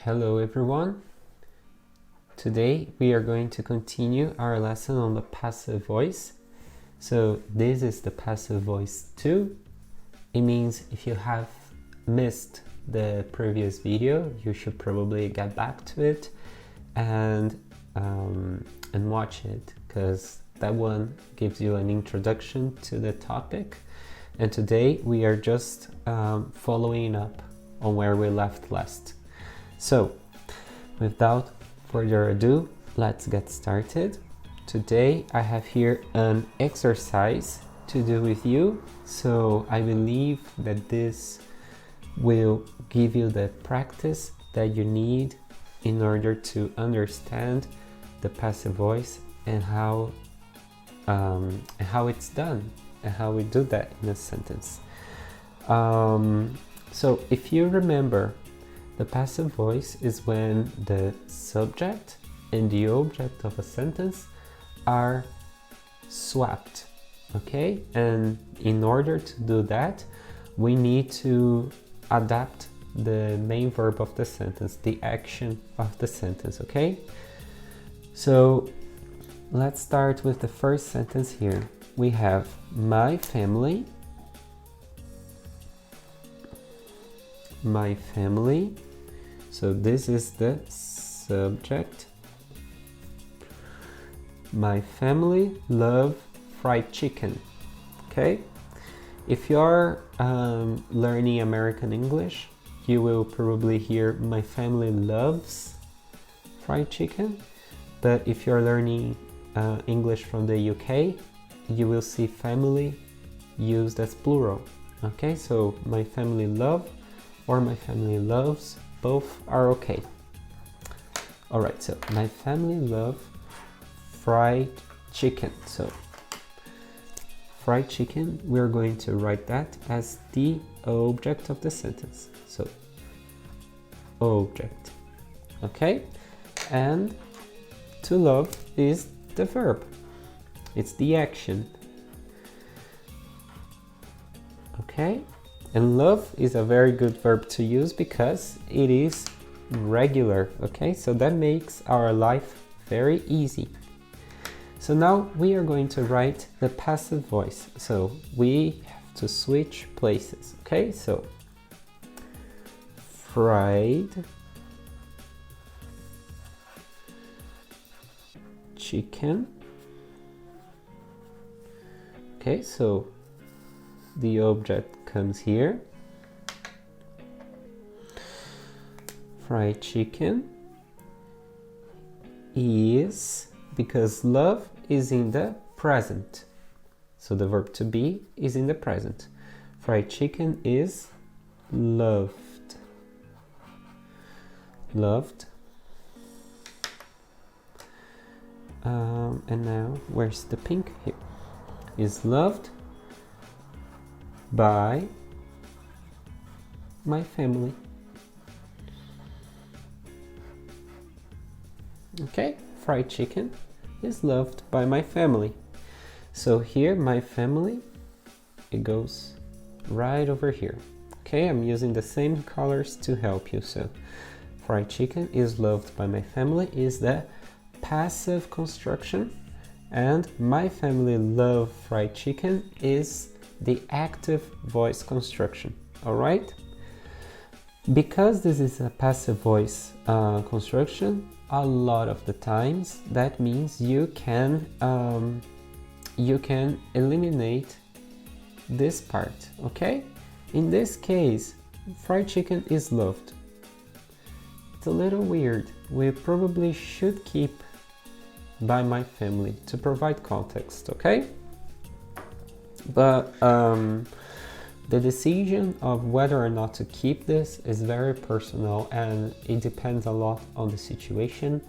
Hello everyone. Today we are going to continue our lesson on the passive voice. So this is the passive voice 2. It means if you have missed the previous video, you should probably get back to it and watch it, because that one gives you an introduction to the topic. And today we are just following up on where we left last. So, without further ado, let's get started. Today I have here an exercise to do with you. So I believe that this will give you the practice that you need in order to understand the passive voice and how it's done and how we do that in a sentence. So if you remember, the passive voice is when the subject and the object of a sentence are swapped, okay? And in order to do that, we need to adapt the main verb of the sentence, the action of the sentence, okay? So let's start with the first sentence here. We have my family. My family. So this is the subject. My family love fried chicken. Okay? If you're learning American English, you will probably hear my family loves fried chicken. But if you're learning English from the UK, you will see family used as plural. Okay? So my family love or my family loves, both are okay. All right, so my family love fried chicken. So fried chicken, we're going to write that as the object of the sentence. So object, okay? And to love is the verb. It's the action, okay? And love is a very good verb to use because it is regular, okay? So that makes our life very easy. So now we are going to write the passive voice. So we have to switch places, okay? So fried chicken. Okay, so the object comes here. Fried chicken is, because love is in the present, so the verb to be is in the present. Fried chicken is loved. Loved. And now, where's the pink? Here. Is loved by my family. Okay, fried chicken is loved by my family. So here, my family, it goes right over here. Okay, I'm using the same colors to help you. So fried chicken is loved by my family is the passive construction, and my family love fried chicken is the active voice construction. All right? Because this is a passive voice construction, a lot of the times that means you can eliminate this part, okay? In this case, fried chicken is loved. It's a little weird. We probably should keep by my family to provide context, okay? But the decision of whether or not to keep this is very personal, and it depends a lot on the situation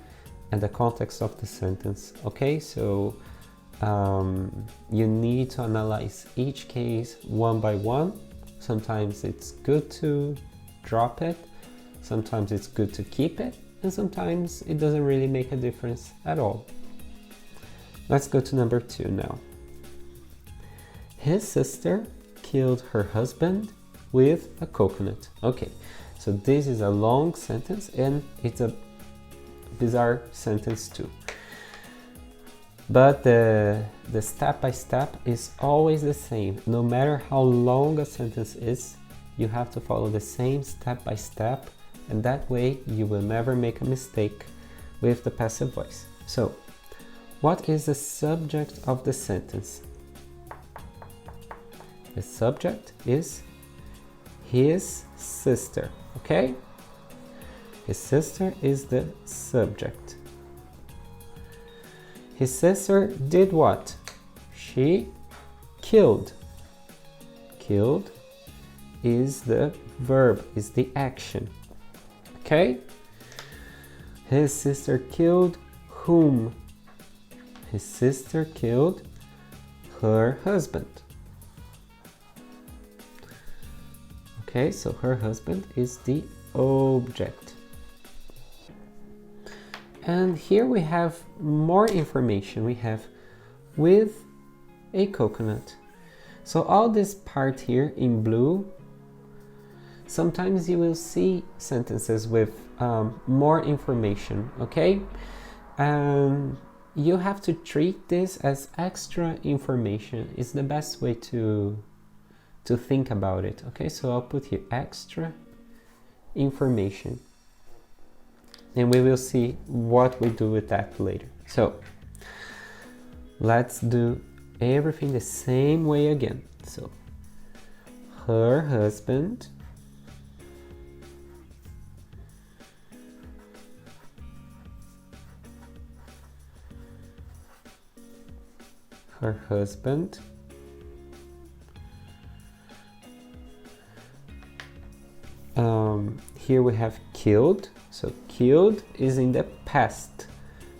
and the context of the sentence, okay? So you need to analyze each case one by one. Sometimes it's good to drop it, sometimes it's good to keep it, and sometimes it doesn't really make a difference at all. Let's go to number 2 now. His sister killed her husband with a coconut. Okay, So this is a long sentence and it's a bizarre sentence too. But the step by step is always the same. No matter how long a sentence is, you have to follow the same step by step, and that way you will never make a mistake with the passive voice. So, what is the subject of the sentence? The subject is his sister, okay? His sister is the subject. His sister did what? She killed. Killed is the verb, is the action. Okay? His sister killed whom? His sister killed her husband. Okay, so her husband is the object. And here we have more information. We have with a coconut. So all this part here in blue, sometimes you will see sentences with more information, okay? You have to treat this as extra information. It's the best way to think about it, okay? So I'll put here extra information. And we will see what we do with that later. So let's do everything the same way again. So her husband here we have killed. So killed is in the past,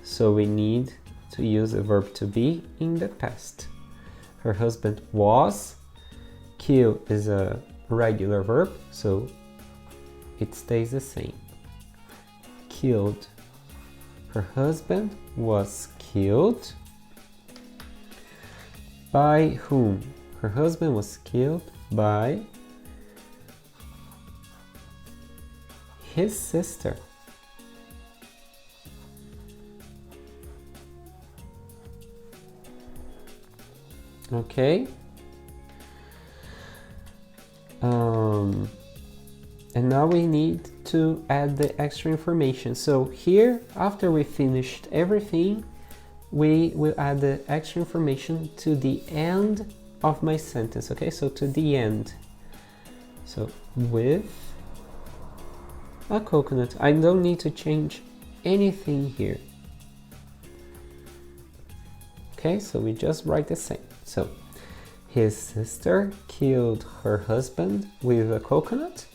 so we need to use the verb to be in the past. Her husband was. Kill is a regular verb, so it stays the same. Killed. Her husband was killed by whom? Her husband was killed by his sister. Okay. And now we need to add the extra information. So here, after we finished everything, we will add the extra information to the end of my sentence. Okay, so to the end. So with a coconut. I don't need to change anything here. Okay, so we just write the same. So his sister killed her husband with a coconut.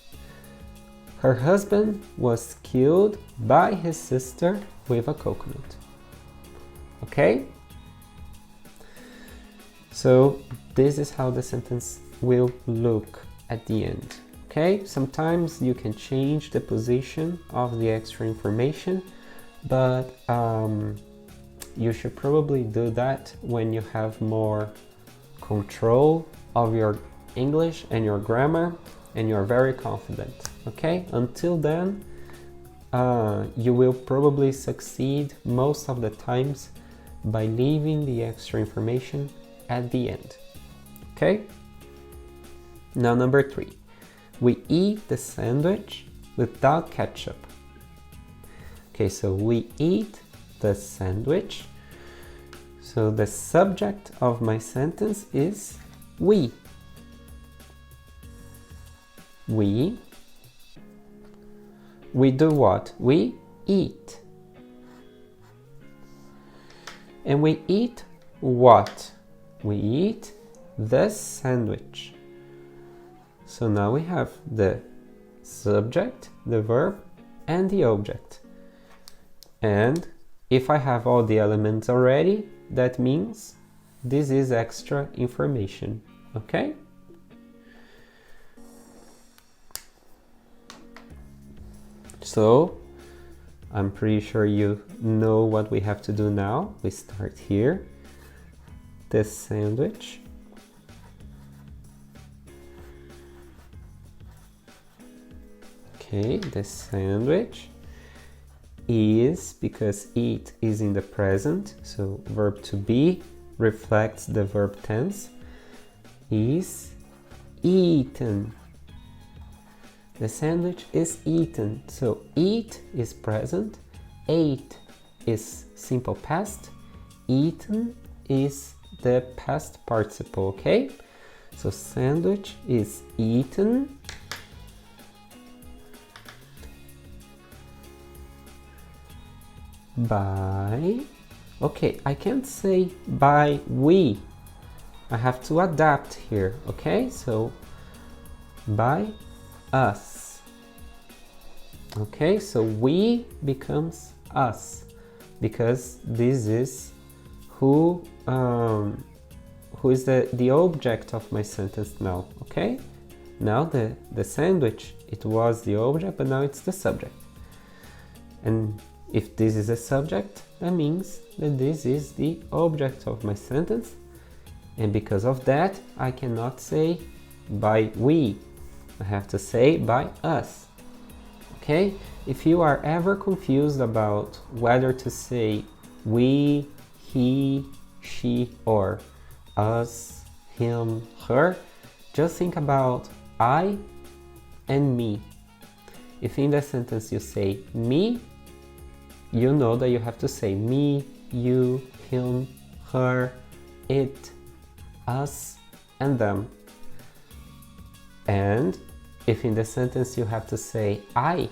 Her husband was killed by his sister with a coconut. Okay? So this is how the sentence will look at the end. Okay? Sometimes you can change the position of the extra information, but you should probably do that when you have more control of your English and your grammar and you're very confident. Okay? Until then, you will probably succeed most of the times by leaving the extra information at the end. Okay? Now number 3. We eat the sandwich without ketchup. Okay, so we eat the sandwich. So the subject of my sentence is we. We do what? We eat. And we eat what? We eat the sandwich. So now we have the subject, the verb, and the object. And if I have all the elements already, that means this is extra information. Okay? So I'm pretty sure you know what we have to do now. We start here. The sandwich. Okay, the sandwich is, because eat is in the present, so verb to be reflects the verb tense, is eaten. The sandwich is eaten. So eat is present, ate is simple past, eaten is the past participle, okay? So sandwich is eaten by, okay, I can't say by we. I have to adapt here, okay? So by us. Okay, so we becomes us because this is who is the object of my sentence now, okay? Now the sandwich, it was the object, but now it's the subject. And if this is a subject, that means that this is the object of my sentence. And because of that, I cannot say by we. I have to say by us. Okay? If you are ever confused about whether to say we, he, she, or us, him, her, just think about I and me. If in the sentence you say me, you know that you have to say me, you, him, her, it, us, and them. And if in the sentence you have to say I,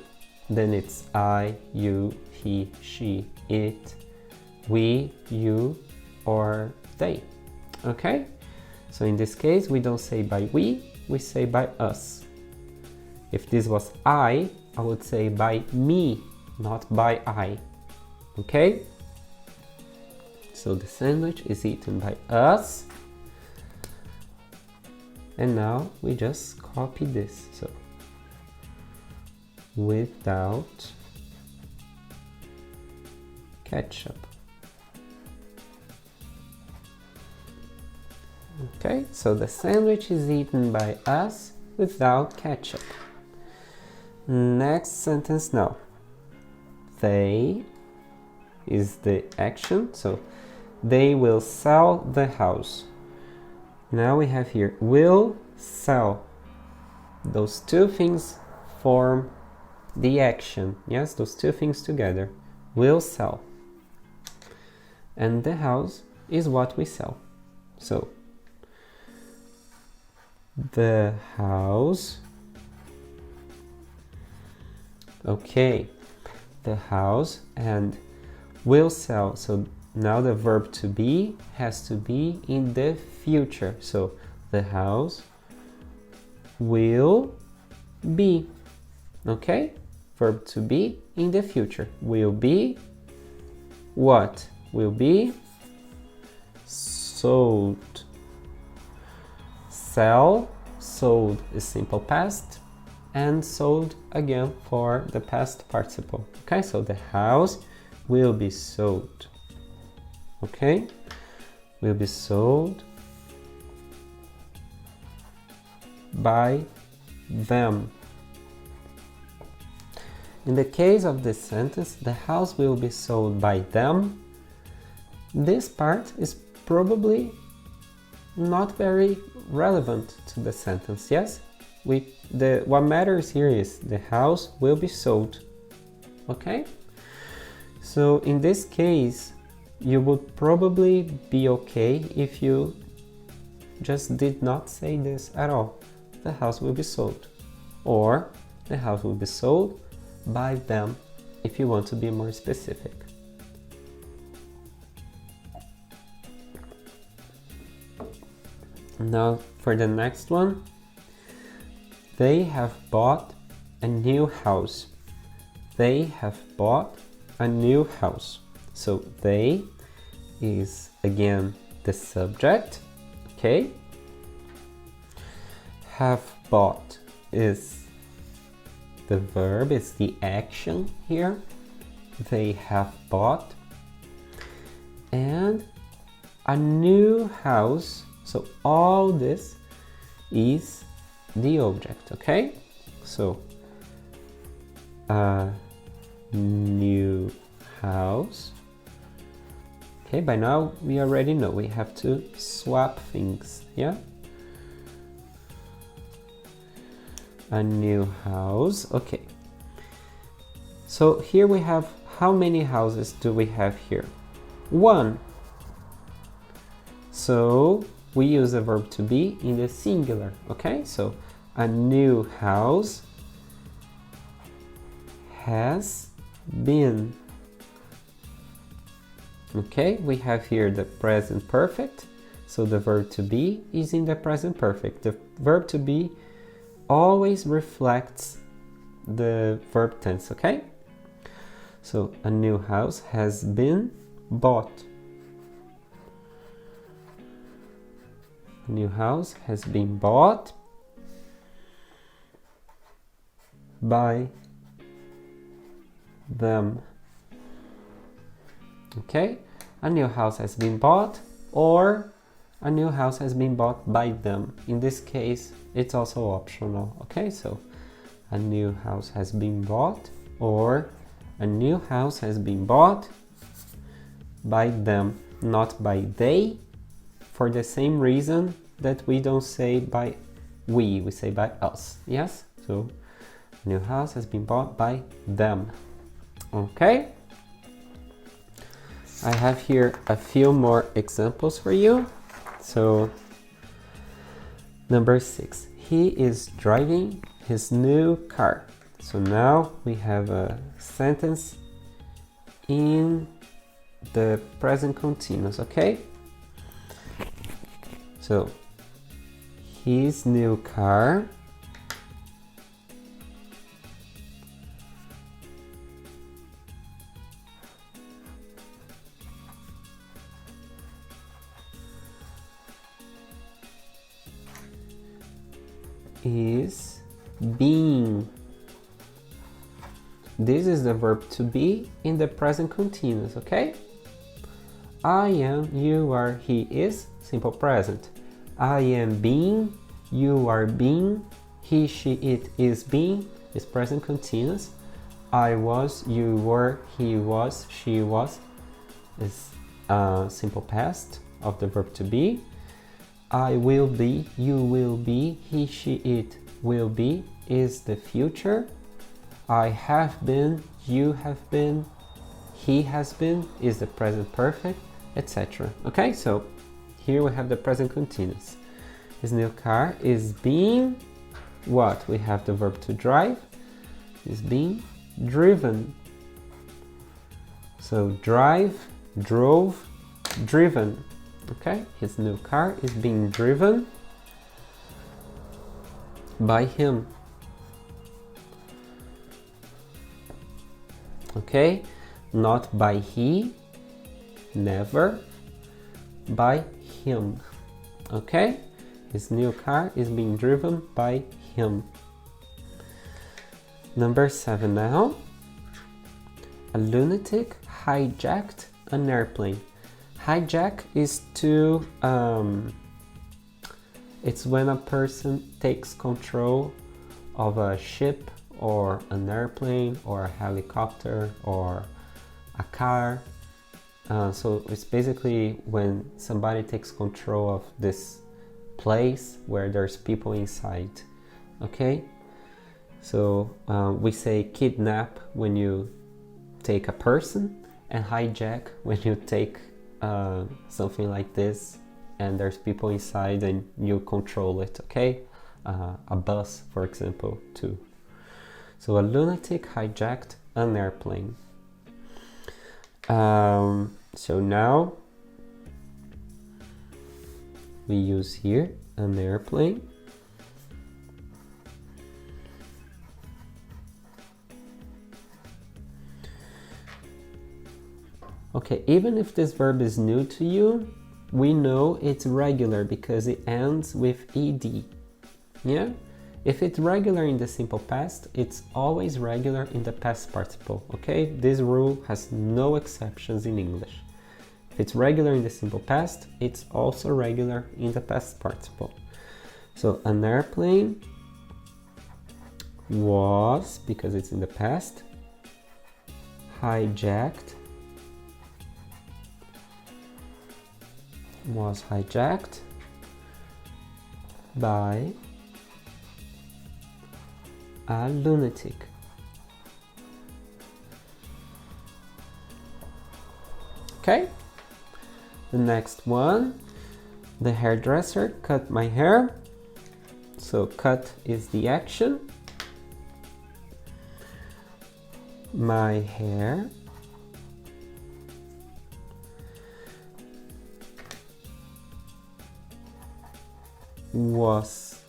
then it's I, you, he, she, it, we, you, or they. Okay? So in this case, we don't say by we say by us. If this was I would say by me, not by I. Okay? So the sandwich is eaten by us. And now we just copy this. So without ketchup. Okay, so the sandwich is eaten by us without ketchup. Next sentence now. They is the action, so they will sell the house. Now we have here will sell. Those two things form the action. Yes, those two things together. Will sell. And the house is what we sell. So the house. Okay, the house and will sell. So now the verb to be has to be in the future. So the house will be. Okay? Verb to be in the future. Will be what? Will be sold. Sell, sold is simple past, and sold again for the past participle. Okay, so the house will be sold. Okay, will be sold by them. In the case of this sentence, the house will be sold by them. This part is probably not very relevant to the sentence, yes? What matters here is the house will be sold. Okay? So in this case, you would probably be okay if you just did not say this at all. The house will be sold. Or the house will be sold by them, if you want to be more specific. Now for the next one. They have bought a new house. They have bought a new house. So they is again the subject, okay? Have bought is the verb, is the action here. They have bought. And a new house, so all this is the object, okay? So a new house. Okay, by now we already know we have to swap things, yeah? A new house, okay. So here we have, how many houses do we have here? One. So we use the verb to be in the singular, okay? So a new house has been. Okay, we have here the present perfect, so the verb to be is in the present perfect. The verb to be always reflects the verb tense, okay? So a new house has been bought. A new house has been bought by them. Okay, a new house has been bought, or a new house has been bought by them. In this case, it's also optional. Okay, so a new house has been bought, or a new house has been bought by them, not by they, for the same reason that we don't say by we say by us. Yes, so a new house has been bought by them. Okay, I have here a few more examples for you. So number 6, he is driving his new car. So now we have a sentence in the present continuous, okay? So his new car is being. This is the verb to be in the present continuous, okay? I am, you are, he is, simple present. I am being, you are being, he, she, it is being, is present continuous. I was, you were, he was, she was, is simple past of the verb to be. I will be, you will be, he, she, it will be, is the future. I have been, you have been, he has been, is the present perfect, etc. Okay, so here we have the present continuous. His new car is being what? We have the verb to drive, is being driven. So drive, drove, driven. Okay, his new car is being driven by him. Okay, not by he, never, by him. Okay, his new car is being driven by him. Number 7 now. A lunatic hijacked an airplane. Hijack is to, it's when a person takes control of a ship or an airplane or a helicopter or a car. So it's basically when somebody takes control of this place where there's people inside. Okay, so we say kidnap when you take a person, and hijack when you take something like this and there's people inside and you control it. Okay, a bus, for example, too. So a lunatic hijacked an airplane. So now we use here an airplane. Okay, even if this verb is new to you, we know it's regular because it ends with ed. Yeah? If it's regular in the simple past, it's always regular in the past participle. Okay? This rule has no exceptions in English. If it's regular in the simple past, it's also regular in the past participle. So an airplane was, because it's in the past, hijacked, was hijacked by a lunatic. Okay, the next one, the hairdresser cut my hair. So cut is the action. My hair was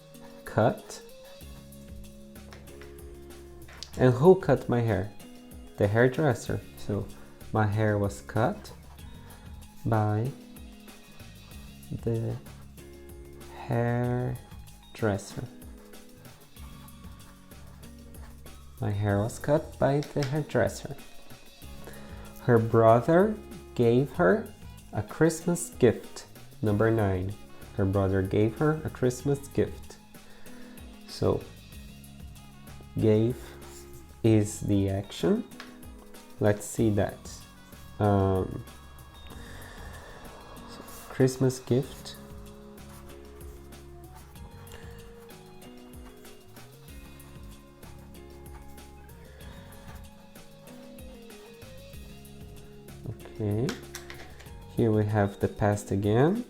cut. And who cut my hair? The hairdresser. So my hair was cut by the hairdresser. My hair was cut by the hairdresser. Her brother gave her a Christmas gift. Number 9. Her brother gave her a Christmas gift. So, gave is the action. Let's see that. Christmas gift. Okay, here we have the past again.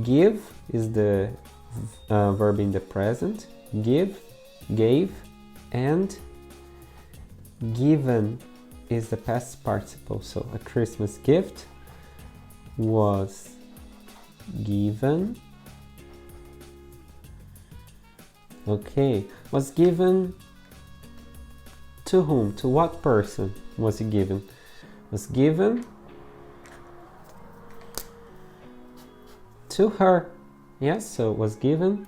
Give is the verb in the present. Give, gave, and given is the past participle. So a Christmas gift was given. Okay, was given to whom? To what person was it given? Was given to her. Yes, so was given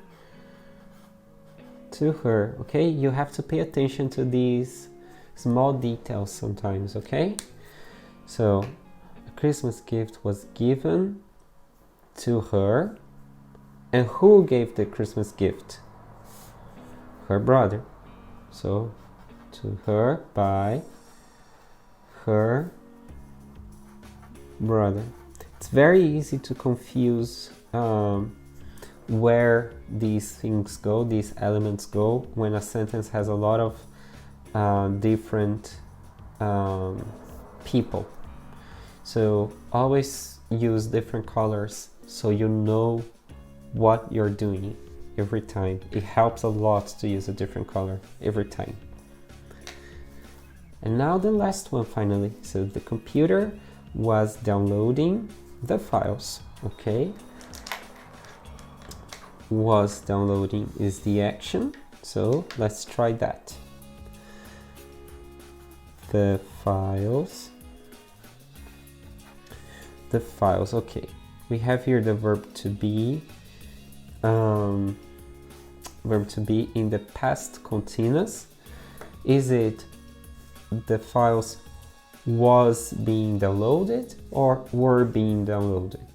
to her. Okay, you have to pay attention to these small details sometimes, okay? So a Christmas gift was given to her. And who gave the Christmas gift? Her brother. So to her by her brother. It's very easy to confuse where these things go, these elements go, when a sentence has a lot of different people. So always use different colors so you know what you're doing every time. It helps a lot to use a different color every time. And now the last one finally. So the computer was downloading the files. Okay, was downloading is the action, so let's try that. The files, okay, we have here the verb to be in the past continuous. Is it the files was being downloaded or were being downloaded?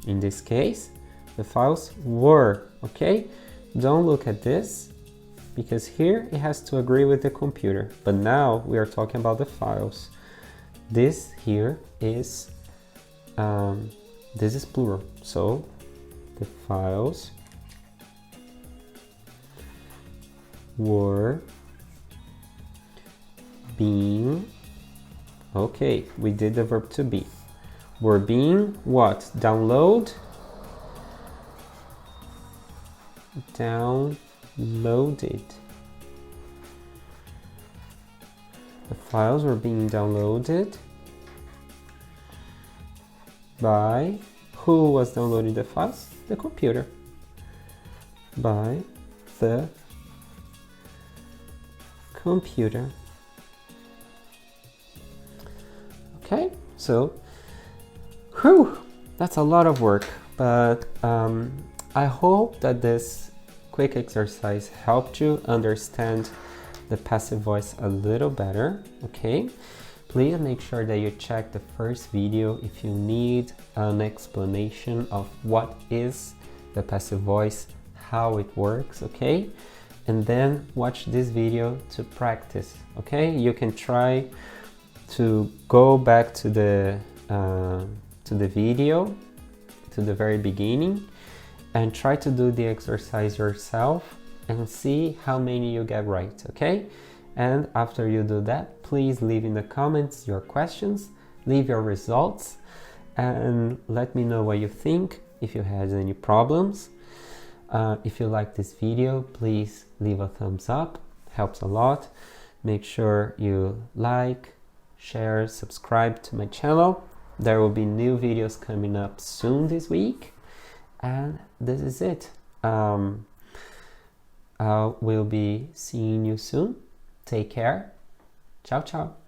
In this case, the files were, okay? Don't look at this, because here it has to agree with the computer. But now we are talking about the files. This here is, this is plural. So the files were being, okay, we did the verb to be. Were being what? Downloaded. The files were being downloaded by, who was downloading the files? The computer. By the computer. Okay, so whew, that's a lot of work, but I hope that this quick exercise helped you understand the passive voice a little better, okay? Please make sure that you check the first video if you need an explanation of what is the passive voice, how it works, okay? And then watch this video to practice, okay? You can try to go back to the video, to the very beginning, and try to do the exercise yourself and see how many you get right, okay? And after you do that, please leave in the comments your questions, leave your results, and let me know what you think, if you had any problems. If you like this video, please leave a thumbs up, helps a lot. Make sure you like, share, subscribe to my channel. There will be new videos coming up soon this week. And this is it. I will be seeing you soon. Take care. Ciao, ciao.